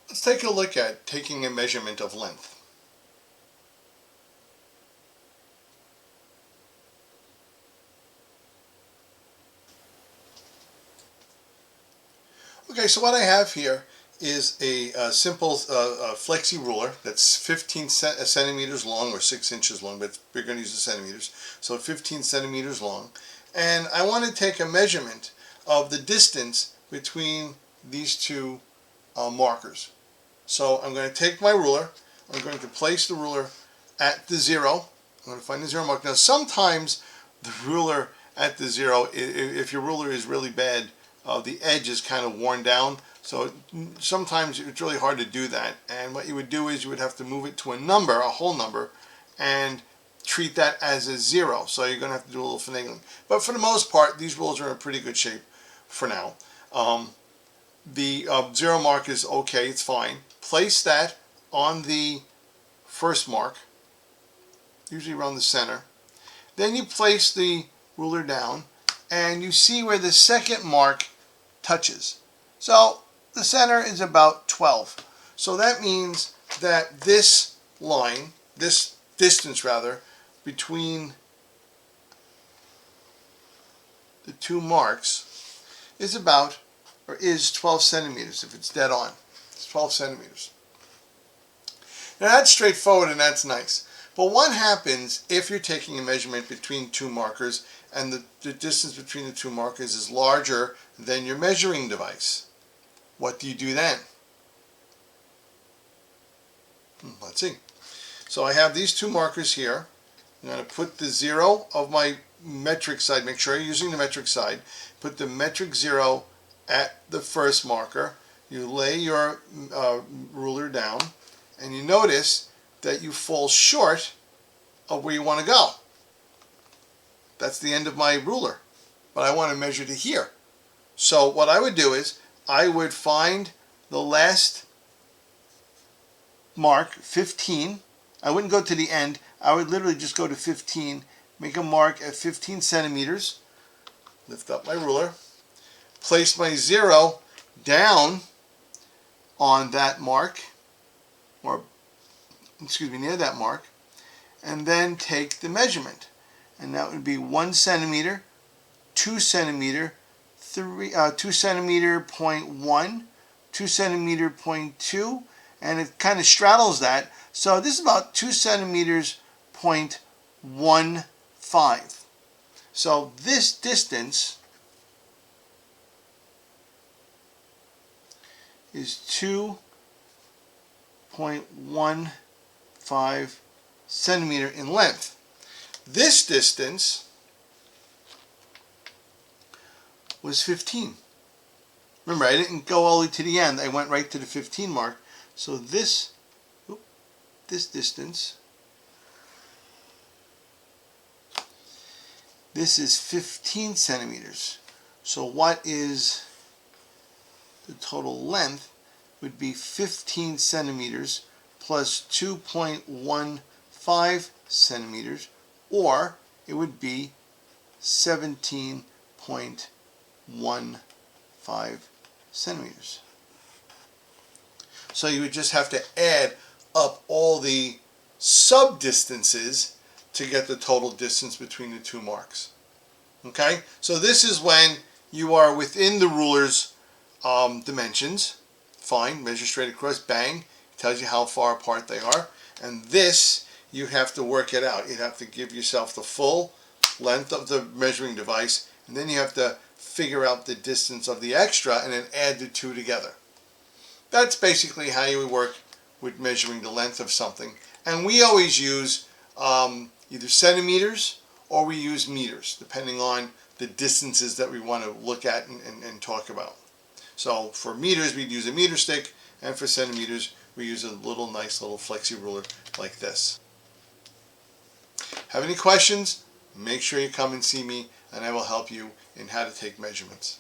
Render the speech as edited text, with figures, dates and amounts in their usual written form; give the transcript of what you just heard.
Let's take a look at taking a measurement of length. Okay, so what I have here is a simple flexi ruler that's 15 centimeters long, or 6 inches long, but we're going to use the centimeters, so 15 centimeters long. And I want to take a measurement of the distance between these two markers. So I'm going to take my ruler, I'm going to place the ruler at the 0. I'm going to find the 0 mark. Now sometimes the ruler at the 0, if your ruler is really bad, the edge is kind of worn down, so sometimes it's really hard to do that. And what you would do is you would have to move it to a number, a whole number, and treat that as a 0. So you're going to have to do a little finagling. But for the most part, these rulers are in pretty good shape for now. The 0 mark is okay, it's fine. Place that on the first mark, usually around the center. Then you place the ruler down, and you see where the second mark touches. So the center is about 12. So that means that this line, this distance rather, between the two marks is about, or is 12 centimeters if it's dead on. It's 12 centimeters. Now that's straightforward and that's nice. But what happens if you're taking a measurement between two markers and the distance between the two markers is larger than your measuring device? What do you do then? Let's see. So I have these two markers here. I'm going to put the 0 of my metric side. Make sure you're using the metric side. Put the metric 0 at the first marker. You lay your ruler down, and you notice that you fall short of where you want to go. That's the end of my ruler, but I want to measure to here. So what I would do is I would find the last mark, 15. I wouldn't go to the end. I would literally just go to 15, make a mark at 15 centimeters, lift up my ruler, place my 0 down on that mark, or excuse me, near that mark, and then take the measurement. And that would be 1 centimeter, 2 centimeter, 2 centimeter point 1, 2 centimeter point 2, and it kind of straddles that. So this is about 2 centimeters point 1.5. So this distance is 2.15 centimeter in length. This distance was 15. Remember, I didn't go all the way to the end. I went right to the 15 mark. So this distance, this is 15 centimeters. So what is the total length? Would be 15 centimeters plus 2.15 centimeters, or it would be 17.15 centimeters. So you would just have to add up all the sub-distances to get the total distance between the two marks. Okay? So this is when you are within the ruler's dimensions. Fine, measure straight across, bang, tells you how far apart they are. And this, you have to work it out. You have to give yourself the full length of the measuring device, and then you have to figure out the distance of the extra and then add the two together. That's basically how you would work with measuring the length of something. And we always use either centimeters or we use meters, depending on the distances that we want to look at and talk about. So for meters, we'd use a meter stick, and for centimeters, we use a nice little flexi ruler like this. Have any questions? Make sure you come and see me, and I will help you in how to take measurements.